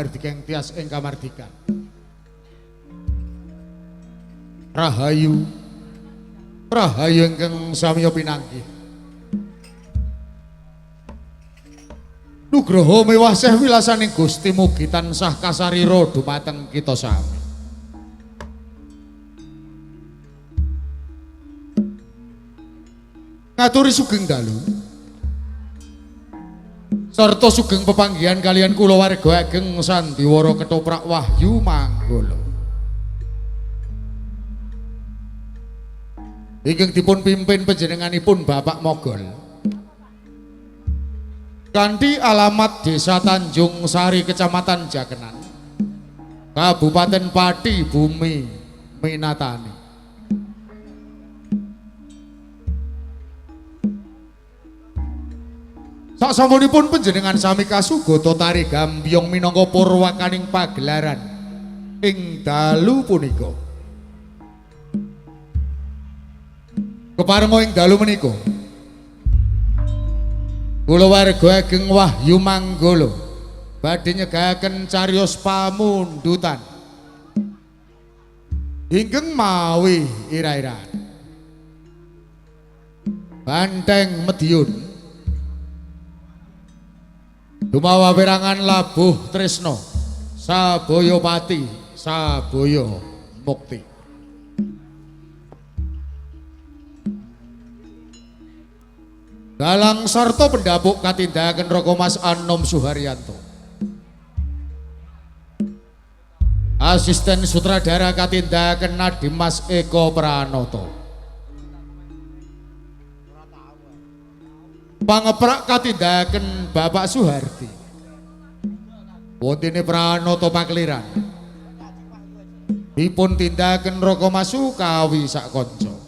mahardika ing tias ing kamardikan. Rahayu Rahayu ingkang samya pinanggih. Nugroho mewah seh wilasaning Gusti mugi tansah kasarira dumateng kita sami. Ngaturi sugeng dalu sarta sugeng pepanggihan kalian kula warga ageng Sandiwara Ketoprak Wahyu Manggala. Ingkang dipun pimpin panjenenganipun Bapak Mogol. Kanthi alamat Desa Tanjung Sari Kecamatan Jakenan, Kabupaten Pati Bumi Minatani. Saksampunipun panjenengan sami kasugoto tari gambyong minangka purwakaning pagelaran ing dalu punika. Keparenga ing dalu menika kula warga ageng Wahyu Manggala badhe nyegahaken cariyos pamundutan ingkang mawi ira-iraan Banteng Medyun dumawa perangan labuh tresno Sabaya Pati Sabaya Mukti. Dalang sarta pendapuk katindakan Raka Mas Anom Suharyanto. Asisten sutradara katindakan Nadimas Eko Pranoto. Pangeprak katindakan Bapak Suhardi. Wontene Pranoto Pakliran. Dipun tindakan Raka Mas Sukawi sak kanca.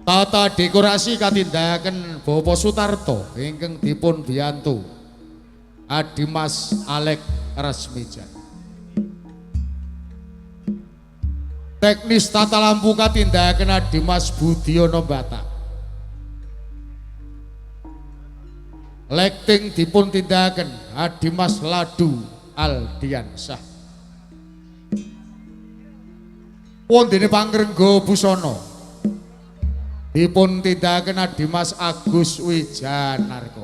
Tata dekorasi katindakan Bapak Sutarto ingkang dipun biyantu Adimas Alek Rasmijan. Teknis tata lampu katindakan Adimas Budiono Batak. Lighting dipun tindakan Adimas Ladu Aldiansyah. Wondene pangrengga busana dipun tindakan Adimas Agus Wijanarko.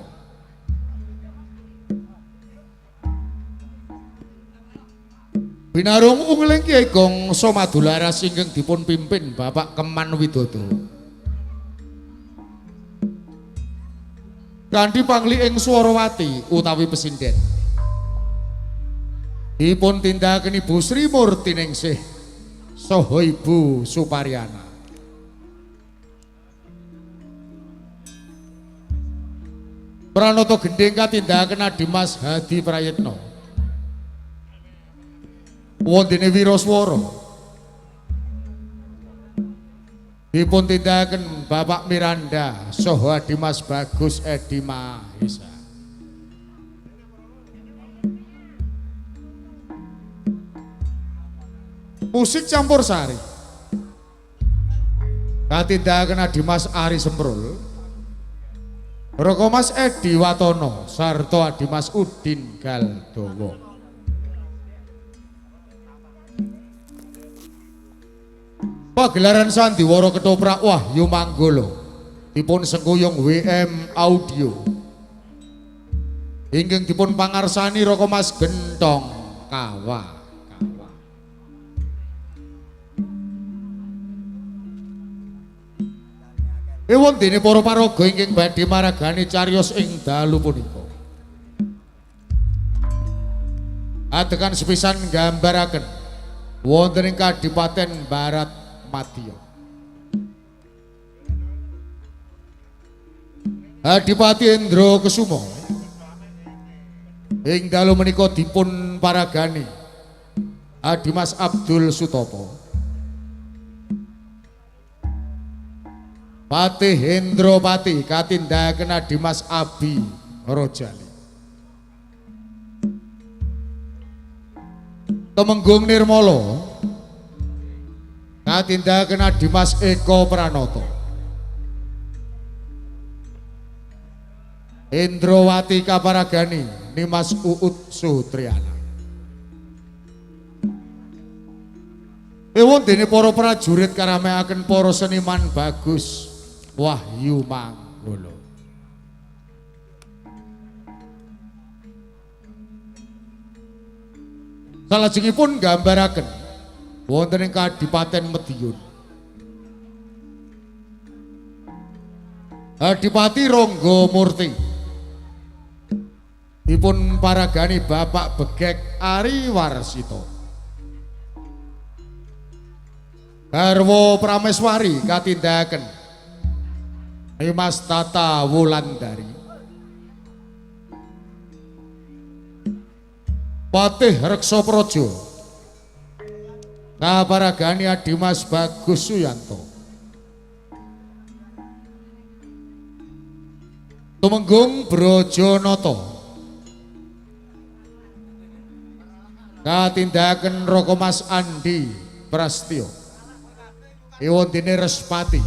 Binarung ungling Kyai Gongso Madularas ingkang dipun pimpin Bapak Keman Widodo. Kanthi pangli ing Swarawati utawi Pesinden dipun tindakan Ibu Sri Murtiningsih saha Ibu Suparyana. Pranoto gending katindakan Adimas Hadi Prayitno. Wondene Wiraswara dipun tindakan Bapak Miranda saha Adimas Bagus Edi Mahisa. Musik campursari katindakan Adimas Ari Semprul, Raka Mas Edi Watono sarta Adimas Udin Galdowo. Pagelaran Sandiwara Ketoprak Wahyu Manggala dipun sengkuyung WM Audio ingkang dipun pangarsani Raka Mas Gentong Kawa. Wondene para paraga ingkang badhe maragani cariyos ing dalu punika. Atekan sepisan nggambaraken wonten ing Kadipaten Barat Madya. Adipati Endra Kesuma ing dalu menika dipun paragani Adimas Abdul Sutopo. Patih Hendropati katindakan Adimas Abi Rojali. Temenggung Nirmala katindakan Adimas Eko Pranoto. Indrawati kaparagani Nimas Uut Sutriana. Ewon dene para prajurit karamekaken para seniman bagus Wahyu Manggala. Salajengipun gambaraken wonten ing Kadipaten Medion. Adipati Rangga Murti dipun paragani Bapak Begek Ari Warsita. Garwa Prameswari katindahaken Mas Tata Wulandari. Patih Reksa Praja kaparagani Adimas Bagus Suyanto. Tumenggung Brajanata katindahaken Raka Mas Andi Prastyo. Ewon dene Respati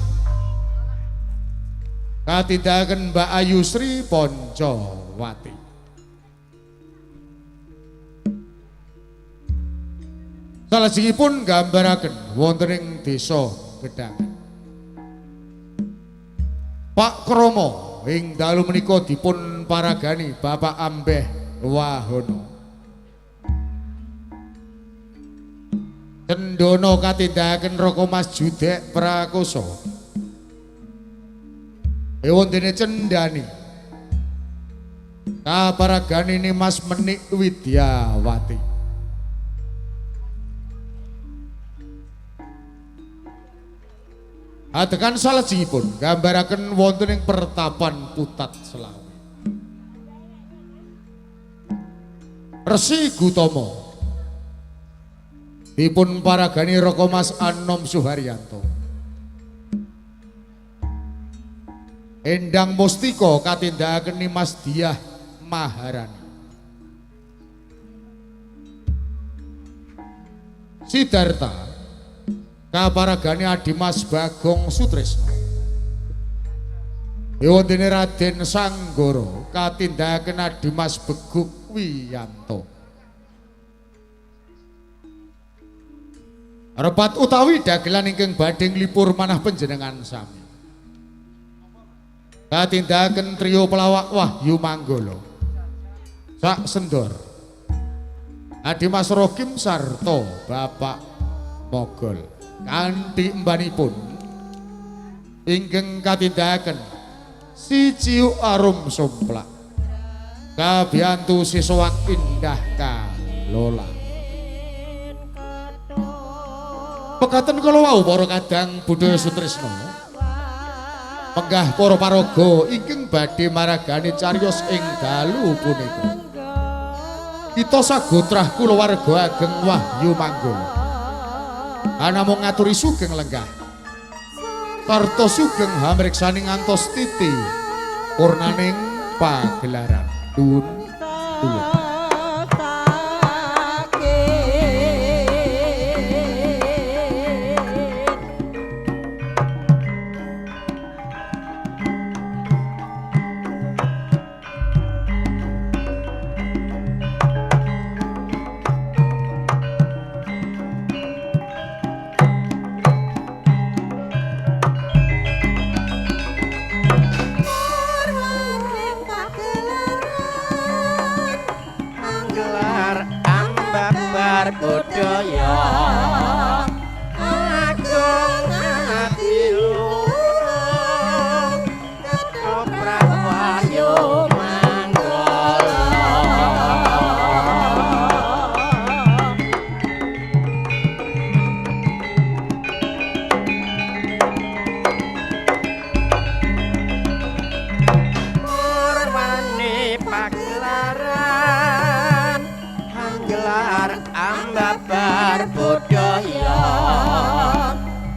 katindahaken Mbak Ayu Sri Poncowati. Salajengipun gambaraken wonten ing Desa Gedangan. Pak Kromo ing dalu menika dipun paragani Bapak Ambeh Wahono. Cendana katindahaken Raka Mas Judek Prakoso. Ewon dene Cendani kaparagani Mas Menik Widyawati. Atekan salajengipun gambaraken wonten ing Pertapan Putat Selawe. Resi Gutama dipun paragani Raka Mas Anom Suharyanto. Endang Mustika katindahaken Mas Diah Maharani. Sidarta kaparagani Adimas Bagong Sutresno. Ewon dene Raden Sanggara katindahaken Adimas Beguk Wiyanto. Repat utawi dagelan ingkang badhe nglipur manah panjenengan sami. Katindahaken trio pelawak Wahyu Manggala. Sak sendor Adimas Rokim sarta Bapak Mogol. Kanthi embanipun ingkang katindahaken Si Ciuk Arum Somplak kabiyantu siswak Indah Kalola. Pekaten kala wau para kadang budaya Sutresna penggah para paraga ingkang badhe maragani cariyos ing dalu punika. Kita sagotrah kulawarga ageng Wahyu Manggala anamung ngaturi sugeng lenggah sarta sugeng hamriksaning ngantos titi purnaning pagelaran dun. Budaya agung ati luhur ketoprak Wahyu Manggala. Purwani pagelaran anggelar ambabar budaya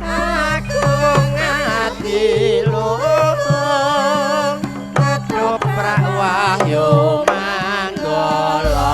agung ati luhur ketoprak Wahyu Manggala.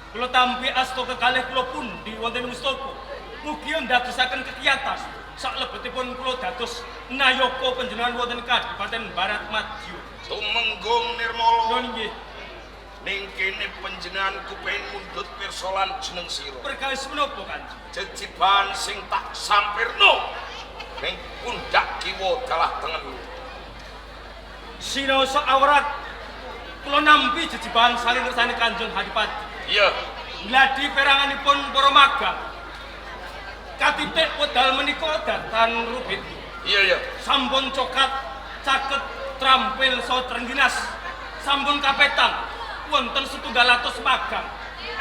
Kula tampi asta kekalih kula pundi wonten mustaka. Mugi ndadosaken kekiatan saklebetipun kula dados nayaka panjenengan wonten Kadipaten Barat Madya. Tumenggung Nirmala. Nuwun nggih. Ning kene panjenengan kupengin mundhut pirsa lan jeneng sira. Perkawis menapa Kanjeng? Jejiban sing tak sampirno ning pundak kiwa dalah tengen. Sinaosa awrat kula nampi jejiban salin-salin Kanjeng Adipati. Iya. Gladi peranganipun para magang. Katitik wedal menika datan rubit. Iya. Sampun cokat caket trampil saha trengginas. Sampun kapetan wonten 700 magang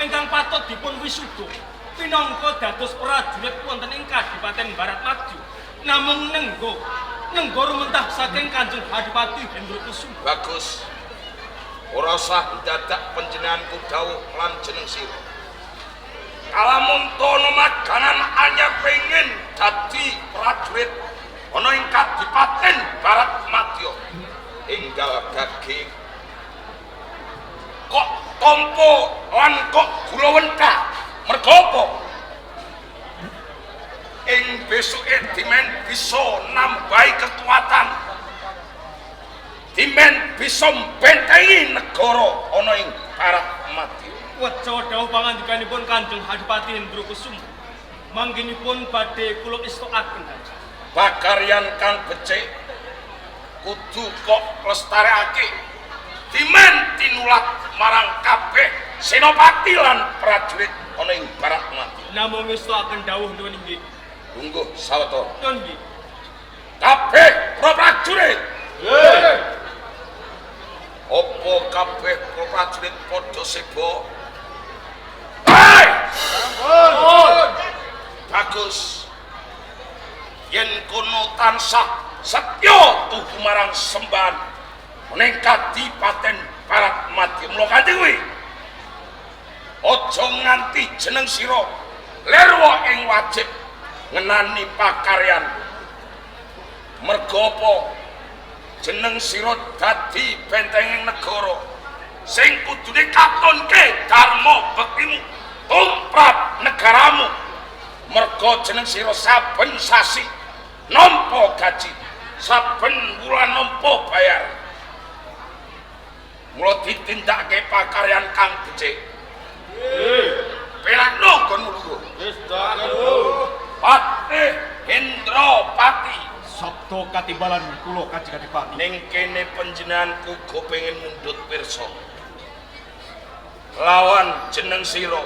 ingkang patut dipun wisuda pinangka dados prajurit wonten ing Kadipaten Barat Madya. Namung nenggo rumentah saking Kanjeng Adipati Hendro Kusuma. Bagus. Ora usah dadak panjenenganku dawuh lan jeneng sira. Kalamun tono maganan anyar pengin dadi prajurit ana ing Kadipaten Barat Madya enggal gage kok tompo lan kok gula wenta merga apa? Ing besuke dimen bisa nambahi kekuatan, dimen bisa bentengi negara ana ing Barat Madya. Waca dawuh pangandikanipun Kanjeng Adipati Hendro Kusuma manggenipun badhe kula istokaken. Pakaryan kang becik kudu kok lestarekake dimen tinulat marang kabeh senopati lan prajurit ana ing Barat Madya. Namung istokaken dawuh nuwun inggih. Lungguh sawetara. Nuwun nggih. Kabeh para prajurit. Nggih. Apa kabeh para prajurit padha seba? Hai! Sampun. Bagus. Yen kono tansah setya tuhu marang sembahan ning Kadipaten Barat Madya mula kanthi kuwi. Aja nganti jeneng sira lerwa ing wajib ngenani pakaryan. Merga apa? Jeneng sira dadi bentenging negara sing kudune katonke dharma bektimu tumrap negaramu. Merga jeneng sira saben sasi nampa gaji, saben wulan nampa bayar. Mula ditindakake pakaryan kang becik. Pelakno nggonmu lungguh. Wis dalu. Patih Hendropati. Sabda katimbalan kula Kanjeng Adipati. Ning kene panjenenganku go pengin mundhut pirsa. Lawan jeneng sira.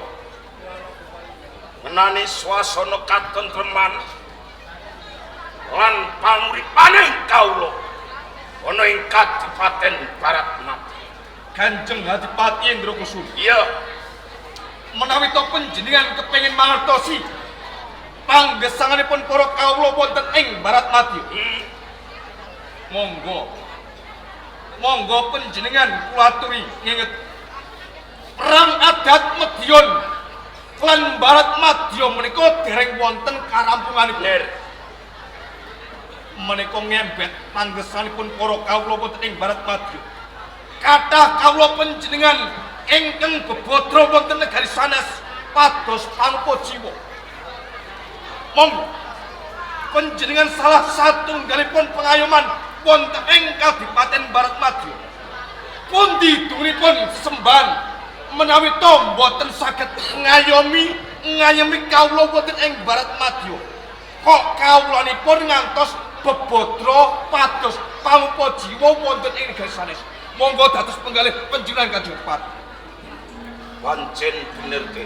Menani swasana katentreman lan panguripaning kawula ana ing Kadipaten Barat Madya. Kanjeng Adipati Hendro Kusuma. Iya, Menawi to panjenengan kepengin mangertosi panggesanganipun para kawula wonten ing Barat Madya. Monggo panjenengan kula aturi nginget perang adat Medyon lan Barat Madya menika dereng wonten karampunganipun. Menika ngembet panggesanipun para kawula wonten ing Barat Madya. Kathah kawula panjenengan ingkang bebodro wonten negari sanes pados pangko jiwa. Monggo panjenengan salah satunggalipun pengayoman wonten ing Kadipaten Barat Madya. Pundi dungunipun sesembahan menawi to mboten saged ngayomi kawula wonten ing Barat Madya. Kok kawulanipun ngantos bebodro pados pangko jiwa wonten ing negari sanes. Monggo dados penggalih panjenengan Kanjeng Adipati. pancen bener ke.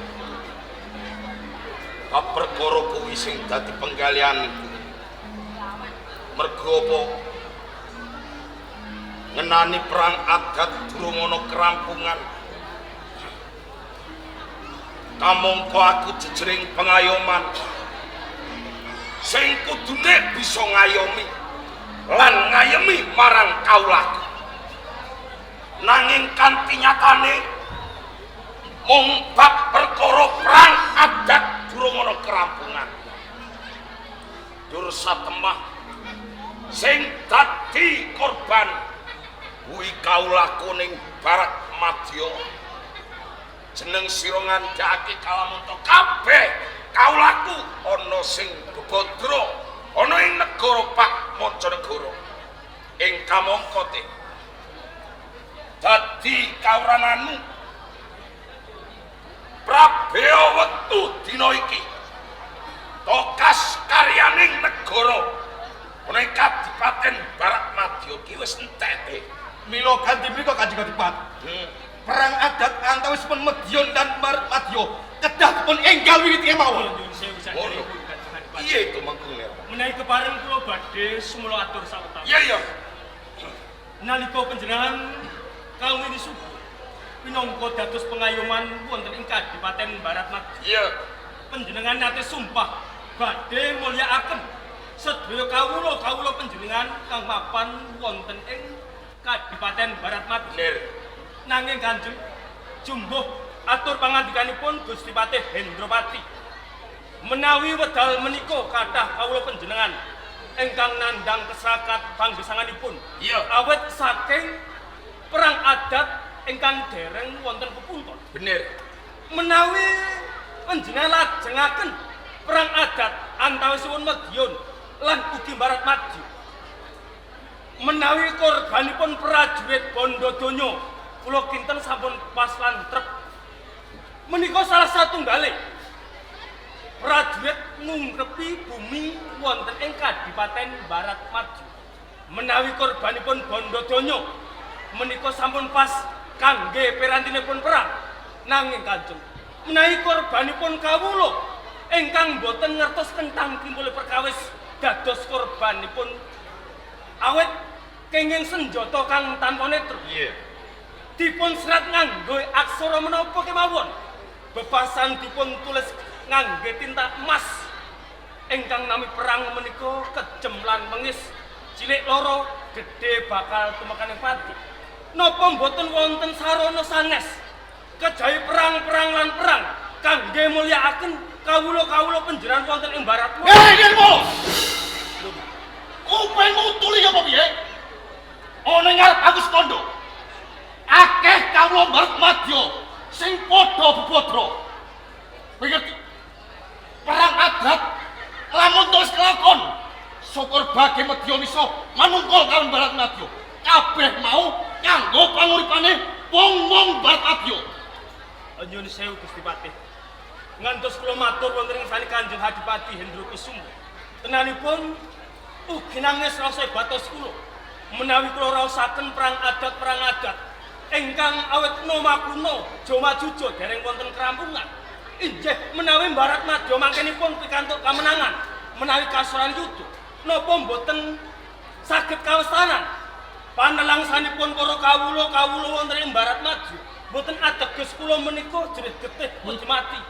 Perkara kuwi sing dadi penggalianku. Mergo apa? Ngenani perang adat durung ana kerampungan. Kamangka aku jejering pengayoman sing kudune bisa ngayomi lan ngayemi marang kaulaku. Nanging kanthi nyatane mung bab perkara perang adat durung ana kerampungan. Dur satemah sing dadi korban kuwi kaulaku ning Barat Madya. jeneng sira ngandhakake kalamunta kabeh kaulaku ana sing bebodro ana ing negara Pakmancanegara ing kamangka te dadi kawrananmu Prabeya wektu dina iki tokas karyaning negara ana ing Kadipaten Baratmadya ki wis entek. Mila ganti mriko Kanjeng Adipati. Perang adat antawisipun Medyon dan Baratmadya kedah dipun enggal wiwit kemawon. Piye to mangkune? Menawi kepareng kula badhe sumula atur sawetawis. Iya. Nalika panjenengan kaum ini subuh minangka dados pengayoman wonten ing Kadipaten Baratmadya. Iya. Panjenengan nate sumpah badhe mulyakaken sedaya kawula panjenengan kang mapan wonten ing Kadipaten Baratmadya. Bener. Nanging Kanjeng jumbuh atur pangandikanipun Gusti Patih Hendropati menawi wedal menika kathah kawula panjenengan ingkang nandhang kesakat panggesanganipun. Iya. Awet saking perang adat ingkang dereng wonten pepunton. Bener. Menawi panjenengan lajengaken perang adat antawisipun Medyon lan ugi Baratmadya. Menawi korbanipun prajurit Bandadonya kula kinten sampun pas lan trep. Menika salah satunggaling prajurit ngungrepi bumi wonten ing Kadipaten Baratmadya. Menawi korbanipun Bandadonya menika sampun pas kangge pirantinipun perang. Nanging Kanjeng, menawi korbanipun kawula ingkang boten ngertos kentang timbul perkawis dados korbanipun awet kenging senjata kang tanpa netra. Iya. Dipun serat nganggo aksara menapa kemawon. Bebasan dipun tulis ngangge tinta emas. Ingkang nami perang menika kejem lan mengis. Cilik loro, gedhe bakal tumekaning pati. Napa mboten wonten sarana sanes kejawi perang-perang lan perang kangge mulyakaken kawula-kawula panjenengan wonten ing Baratmadya. Nirmo! Kupengmu tuli apa piye? Ana ngarep Agus Kondo. Akeh kawula Baratmadya sing padha bebodro. Ngerti? Perang adat lamun terus kelakon. Syukur bagi Medya bisa manungkul kalian Baratmadya. Kabeh mau kanggo panguripane wong-wong Baratmadya. Nyuwun sewu Gusti Patih. Ngantos kula matur wonten ing sani Kanjeng Adipati Hendrokusuma. Tenanipun ugi nangis rasa batos kula menawi kula raosaken perang adat ingkang awet noma kuno Joma Jujo dereng wonten kerampungan. Injih menawi Baratmadya mangkenipun pikantuk kamenangan menawi kasuran yuda napa mboten saged kawestanan panelangsanipun para kawula wonten ing Baratmadya mboten ateges kula menika jerit getih pun mati.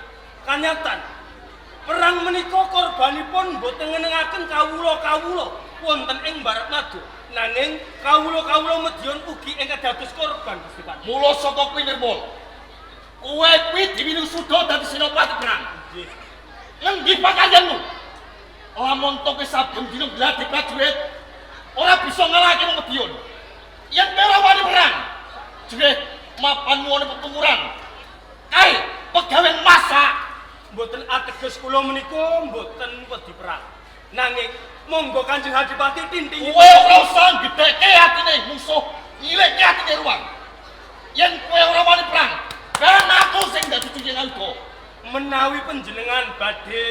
Kanyatan perang menika korbanipun mboten ngenengaken kawula wonten ing Baratmadya nanging kawula Medyon ugi ingkang dados korban Gusti Patih. Mula saka kuwi Nirmal. Kowe kuwi diwinu suda dadi senopati perang. Nggih. Ngendi pakaianmu? Lamun to wis saben dina gladi prajurit ora bisa ngalahake wong Medyon. Yen ora wani perang. Jreh mapanmu ana petumuran. Kae pegawean masak. Mboten ateges kula menika mboten wedi perang. Nanging monggo Kanjeng Adipati tintingi. Kowe ora usah gedheke atine musuh, nyilekke atine ruang. Yen kowe ora wani perang, ben aku sing dadi cucianku. Menawi panjenengan badhe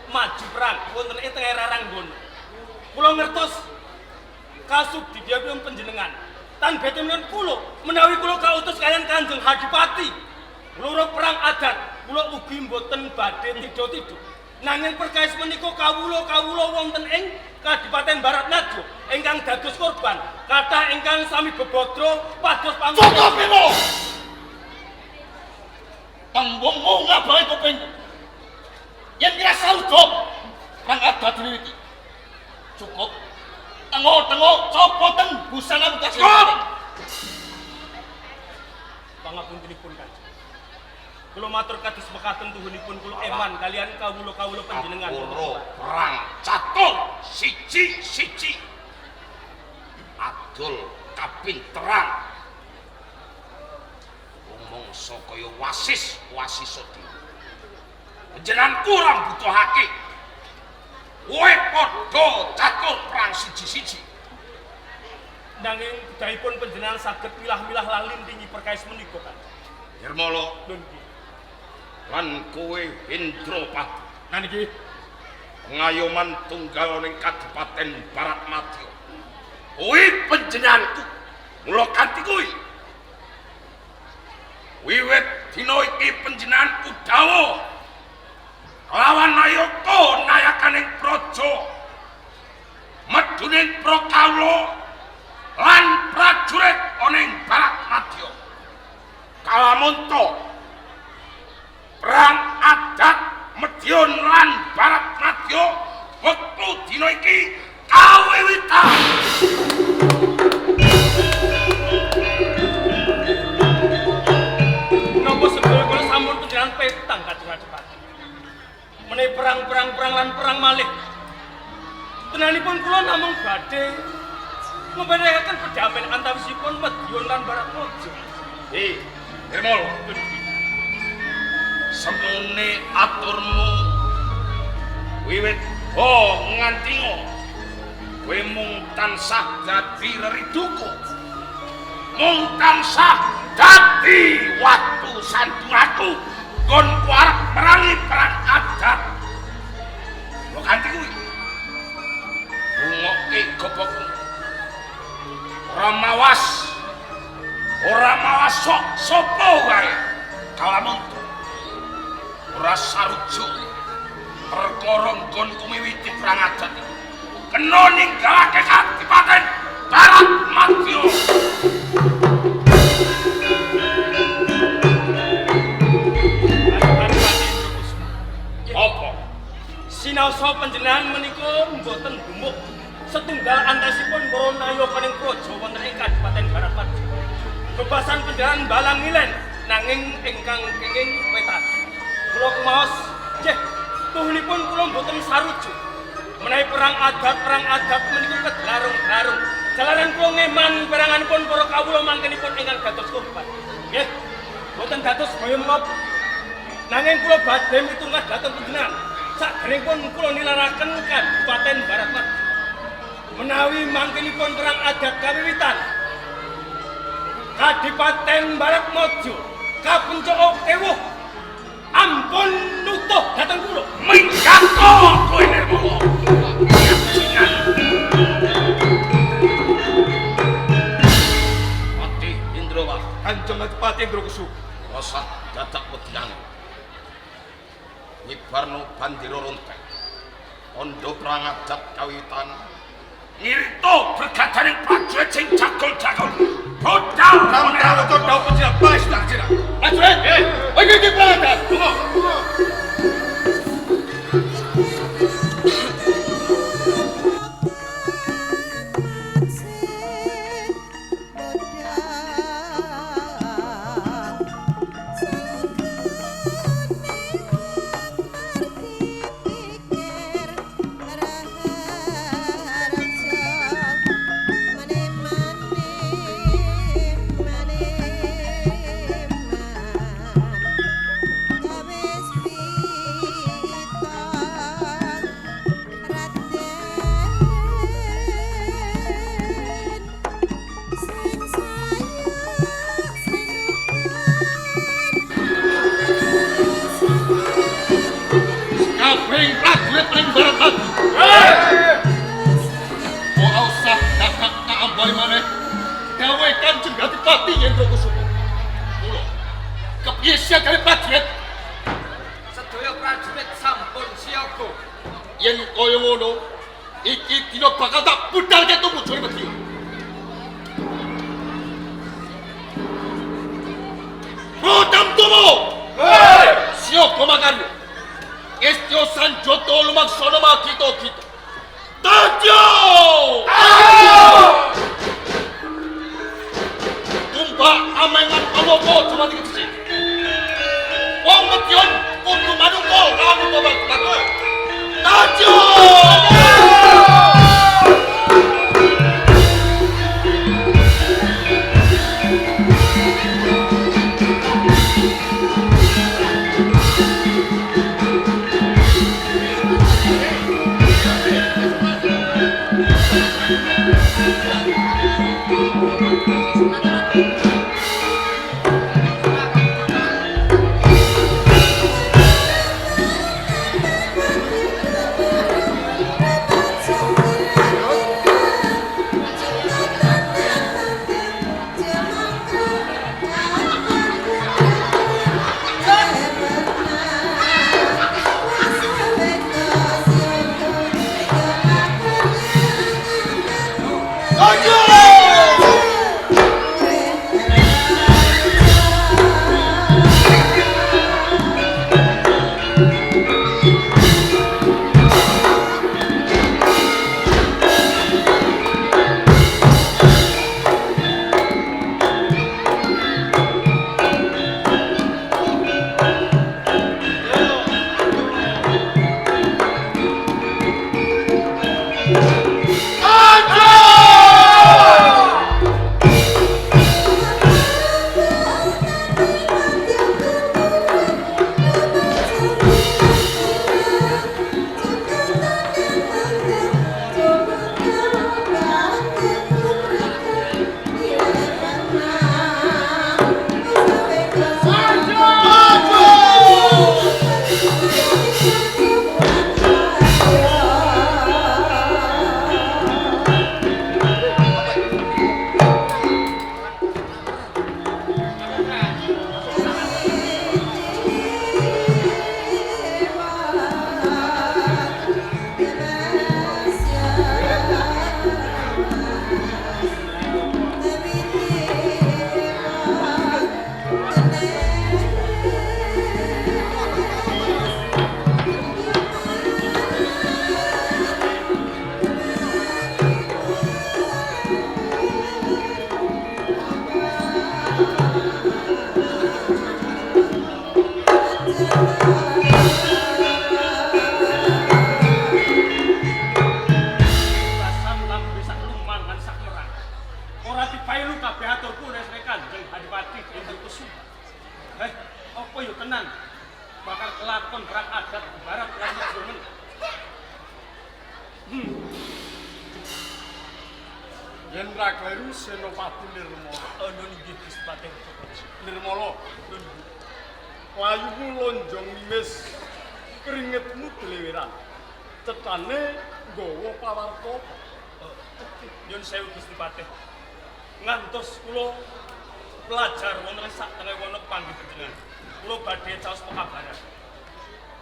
maju perang wonten ing tengah Raranggon. Kula ngertos kasubdidipun panjenengan. Tan betemen kula menawi kula kautus kalian Kanjeng Adipati. Loro perang adat, kula ugi mboten badhe tido-tido. Nanging perkawis menika kawula wonten ing Kadipaten Baratmadya ingkang dados korban. Kathah ingkang sami bebodro pados panggung. Cukup Bimo. Tembungmu ngabahi kupingku. Yen kira saudop perang adat diwiwiti. Cukup. Tengok-tengok copoten busana bekas. Pangapuntenipun Kanjeng. Kula matur kados mekaten tuhunipun kula eman kalian kawula panjenengan. Kapuro perang catur siji-siji. Adul kapinteran. Ngomong mangsa kaya wasis dhewe. Panjenengan kurang butuhake. Kowe padha catur perang siji-siji. Nanging budayipun panjenengan saged milah-milah lalin tinggi perkais menika kan. Nirmala Nggih. lan kowe Indrapati. Niki Ngayoman tunggal ning Kadipaten Baratmadya. Kuwi panjenenganku. Mula kanthi kuwi. Wiwit dina iki panjenenganku dawuh lawan Nayaka nayakaning praja meduning Prakawula lan prajurit ana ing Baratmadya. Kalamunta perang adat Medyon lan Baratmadya wektu dina iki kawiwitan. napa sedaya kula sampun panjenengan petang Kanjeng Adipati. Menawi perang lan perang malih. Tenanipun kula namung badhe ngbenehaken perdamaian antawisipun Medyon lan Baratmadya. Nirmala, semune aturmu wiwit nganti kowe mung tansah dadi reriduku, mung tansah dadi watu sandungaku kon arep merangi perang adat. Lho kanthi kuwi bungoke gobokmu ora mawas sok sapa wae kalamunta ora sarujuk perkara nggon kumiwiti perang adat iki kena ninggalake Kadipaten Baratmadya. Apa? Sinaosa panjenengan menika mboten gumuk setunggal antasipun para nayakaning praja wonten ing Kadipaten Baratmadya. Bebasan panjenengan balang ngilen nanging ingkang kenging wetan. Kula kumaos, nggih, tuhunipun kula mboten sarujuk. Menawi perang adat menika kedlarung-larung. Jalaran kula ngeman peranganipun para kawula mangkenipun ingkang dados korban. Nggih, mboten dados baya menapa. Nanging kula badhe mitungah dhateng panjenengan. Sakderengipun kula nilaraken Kadipaten Baratmadya. Menawi mangkenipun perang adat kawiwitan, Kadipaten Baratmadya kapencoka ewuh ampun nutuh dhateng kula. Minggato kowe Nirmala. Pati Indrawati, Kanjeng Adipati Indrakusu. rasa dadak wedian. Nyebarno bandira ronteng. Tondo perang adat kawiwitan. Ngirto bergadaning prajurit sing jagol-jagol. Budal Kamtawa Condau Panjenengan Bais Dakjira. prajurit. Iki perang adat. Kabeh prajurit ning Baratmadya. Ora usah dakak kaambari maneh. Dawe Kanjeng Adipati Indrakusuma. Mula kepiye siagane prajurit? Sedaya prajurit sampun siaga. Yen kaya ngono, iki dina bakal tak budalke tumujune Medya. Rodam tumo. Siapa makan? Istio Sanjoto lumaksana makita-kita. Tadyo! Tumpah amengan apa-apa cuma dikecil. Wong Medyon kudu manungko kamu babak takut. Tadyo! Yen Ragleru Senopati Nirmala. Ana nggih Gusti Patih. Nirmala. Layumu lonjong limis, keringetmu deleweran. Cetane nggawa pawarta. Nyun sewu Gusti Patih. Ngantos kula pelajar wonten sak tengah wana panggih panjenengan. Kula badhe caos pekabaran.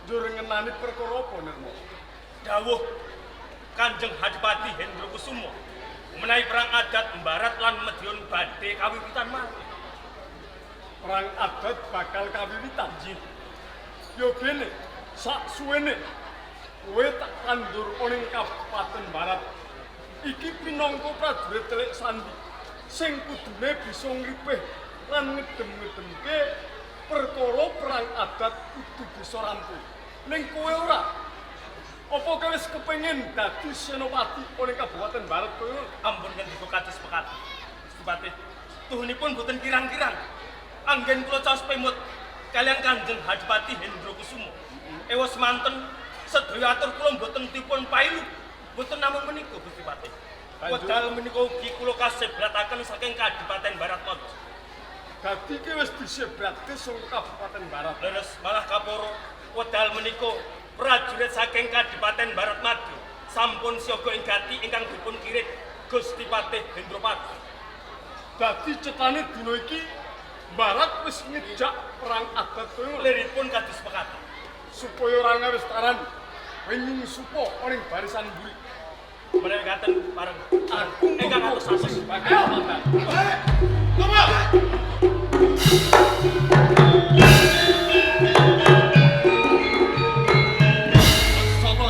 Njur ngenani perkara apa Nirmala? Dawuh Kanjeng Hadipati Hendrokusumo menawi perang adat Mbarat lan Medyon badhe kawiwitan malih. Perang adat bakal kawiwitan. Yo kene sak suwene kowe tak tandur ning Kabupaten Barat. Iki pinangka prajurit telik sandi sing kudune bisa ngripih lan ngedem-ngedemke perkara perang adat kudu bisa rampung. Ning kowe ora. Apa kowe wis kepengin dadi senopati ning Kabupaten Barat kowe? Ampun ngendika kados pekati. Gusti Patih, tuhunipun boten kirang-kirang. Anggen kula caos pemut kalian Kanjeng Hadipati Hendrokusumo. Ewa semanten sedaya atur kula boten dipun pailu. Boten namung menika Gusti Patih. Wedal menika ugi kula kasebrataken saking Kadipaten Barat Maju. Dadi ki wis disebrate saka Kabupaten Barat. Leres malah kaporo wedal menika prajurit saking Kadipaten Barat Maju sampun siaga ing gati ingkang dipun kirit Gusti Patih Hendropati. Dadi cetane dina iki Barat wis ngejak perang adat kowe Liripun kados pekati. supaya ora ngawestaran wenyung supo ning barisan mburi. Menawi katen pareng Aku ingkang atus-atus bakal mantan. Sapa?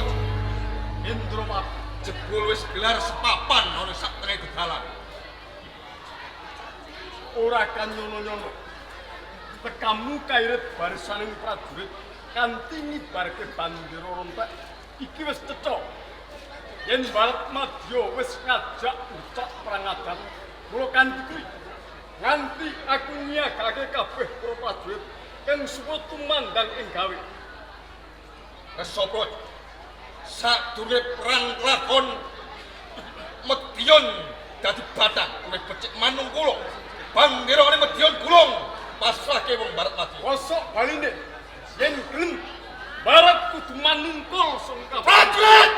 Indropati jebul wis gelar sepapan ana sak tengah gegalan. Ora kan nyono-nyono. Tekamu kairit barisaning prajurit kanthi ngibarke bandera rontek iki wis cetha. Yen Barat Madya wis ngajak ucap perang adat, mula kanthi kuwi nganti aku nyiagake kabeh para prajurit kang suwe tumandang ing gawe. Sapa? sadurunge perang lakon Medyon dadi bathang kowe becik manung kula. Bandirane Medyon gulung pasrahke wong barat mati. Kosok baline. Yen gelem barat kudu manungkul sungkap. Prajurit!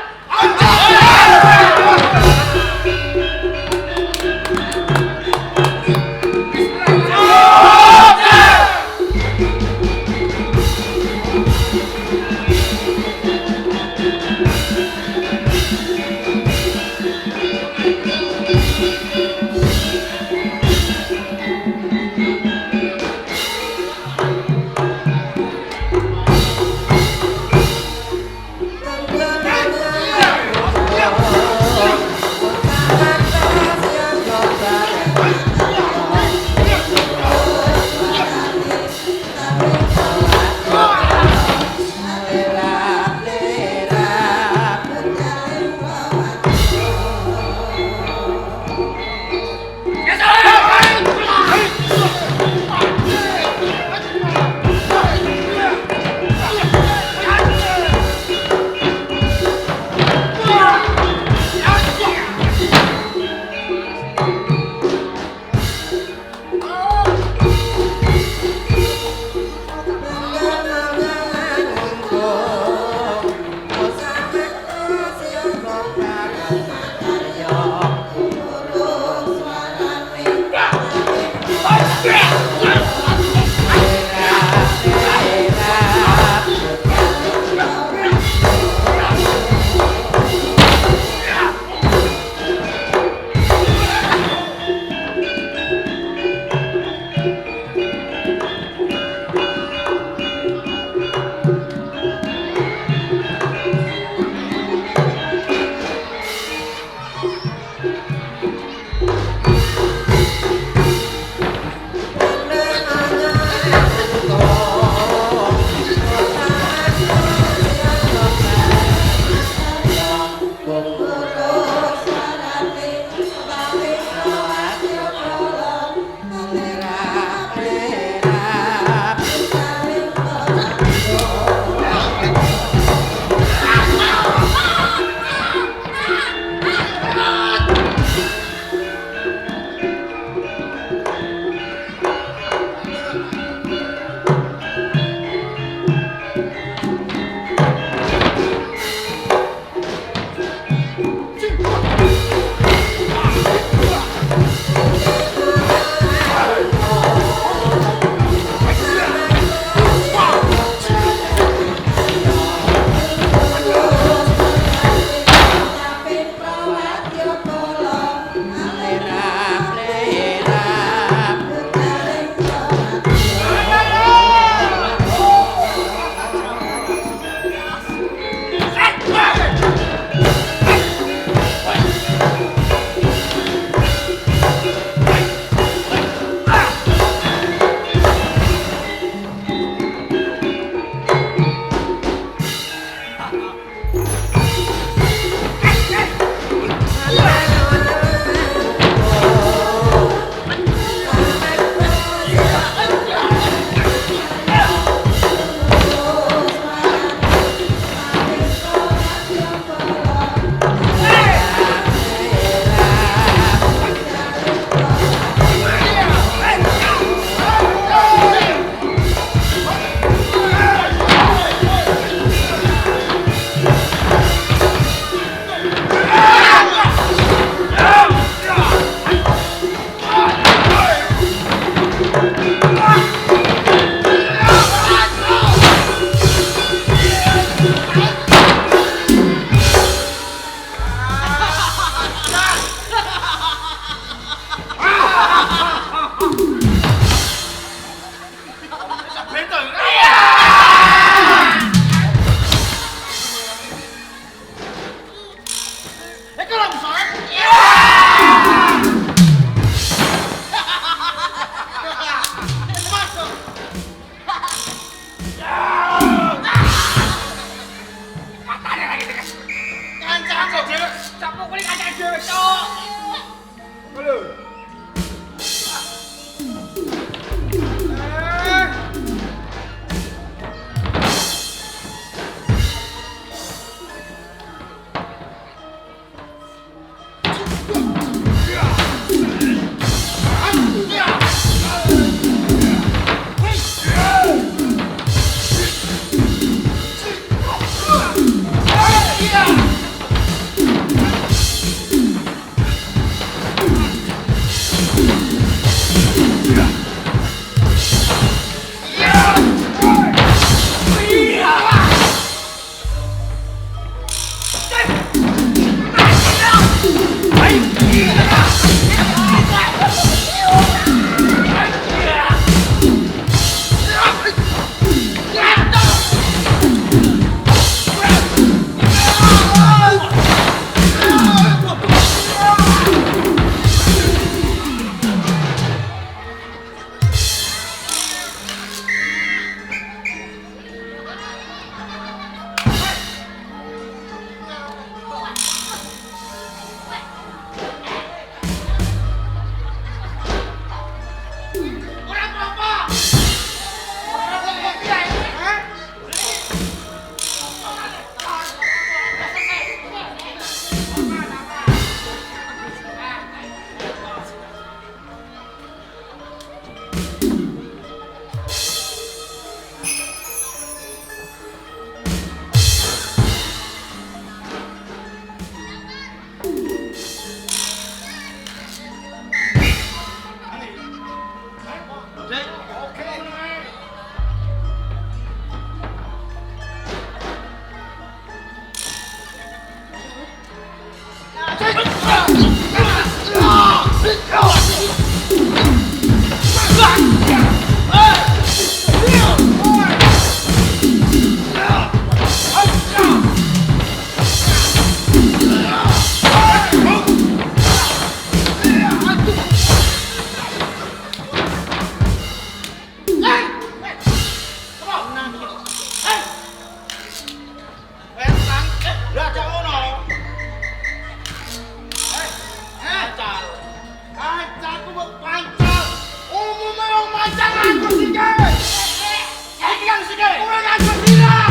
nganggo sirah.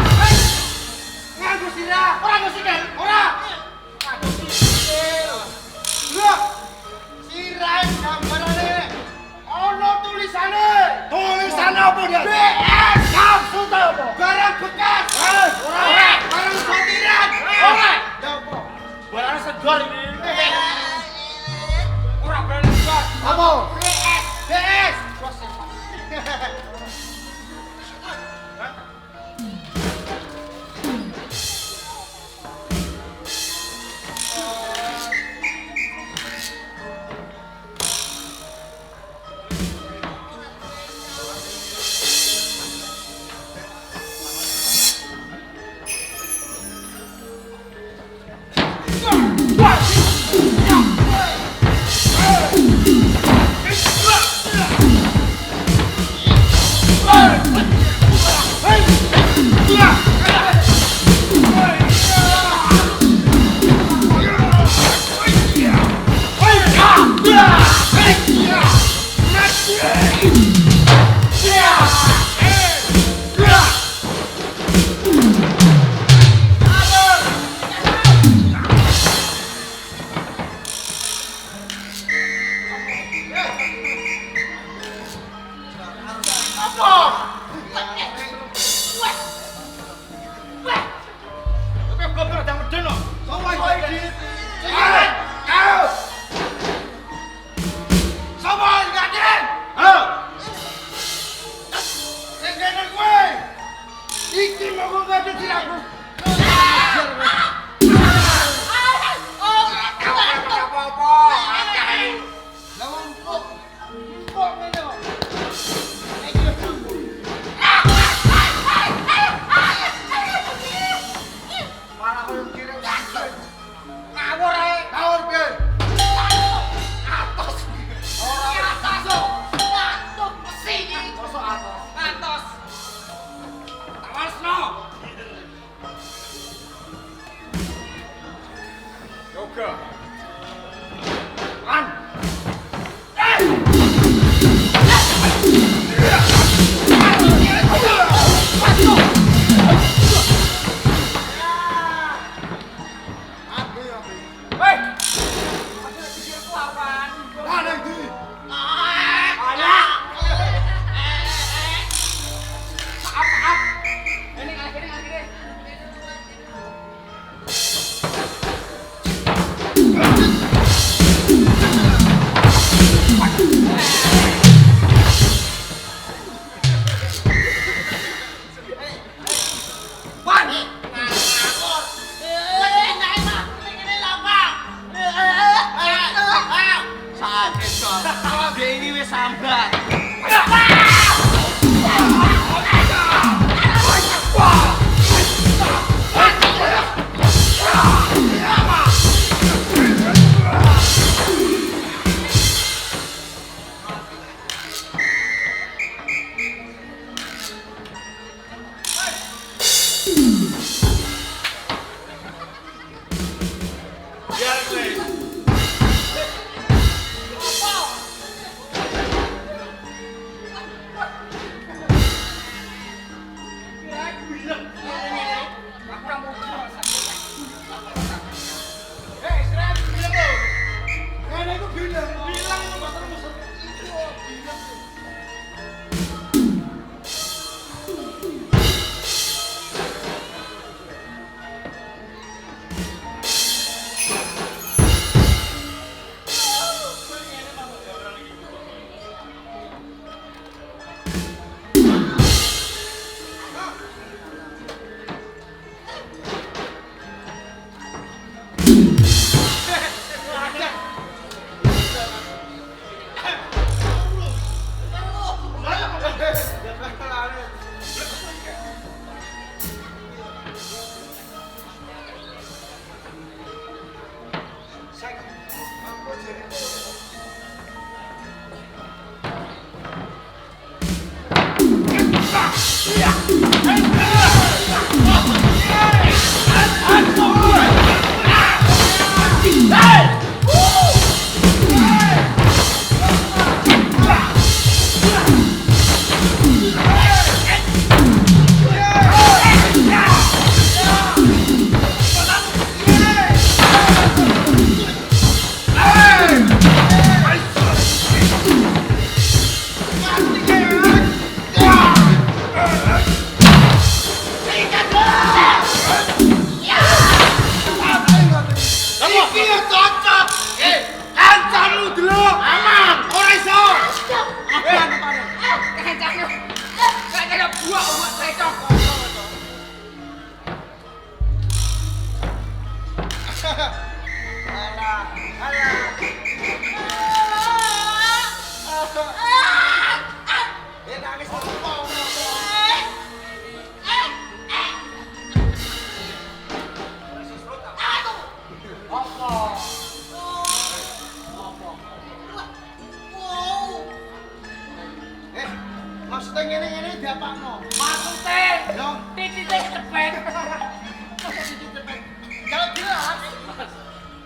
Nganggo sirah. Ora nganggo sikil. Ora. Nganggo sikil. Lho. Sirah gambarane ono tulisane. Tulisane apa dia? BS. Maksud apa? Barang bekas. Ora. Barang sortiran. Ora. Ya apa? Barang segar ini. Ora barang segar. Apa? BS. BS. Alah, alah. Nangis apa? Maksudnya ngene-ngene diapakno? Maksudnya, Yo. titiknya kecepet. Kalau jelas,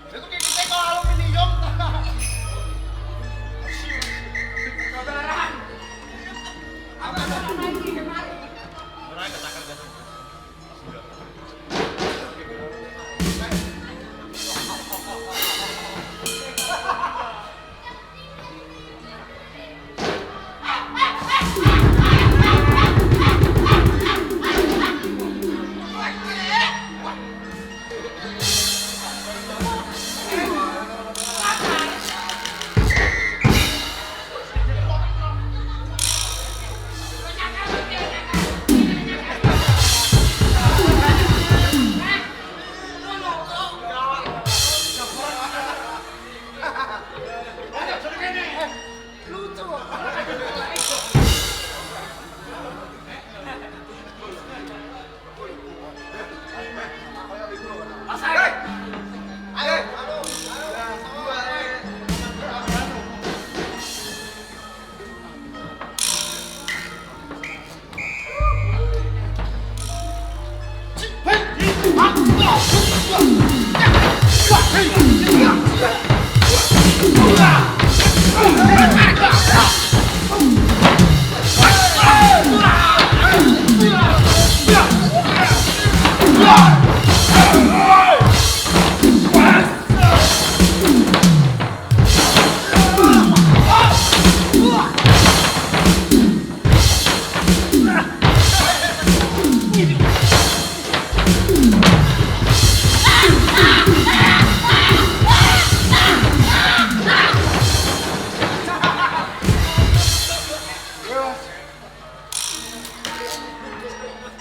itu titiknya kok aluminium. Saudara. Apa lagi kemari?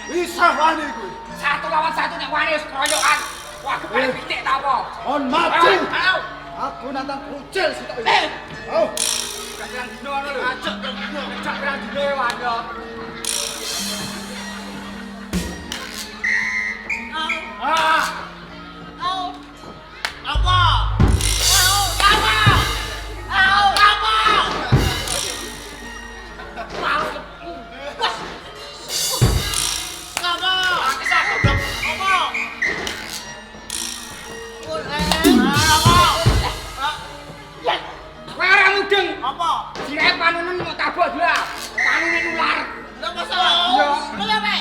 Bisa wani kuwi. Satu lawan satu nek wani wis keroyokan. Wah, kepala pitik ta apa? On maju. Ayo. Aku nantang kucil sitok iki. Eh, Oh. pirang dino ngono lho. Ajak pirang dino. Ajak pirang dino ya wani. Ah. Apa? Apa? Apa? Apa? Siret panunen mau tabok dia. Panunen ular. Lah masa? Iya. Lha apa?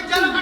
Sing jaluk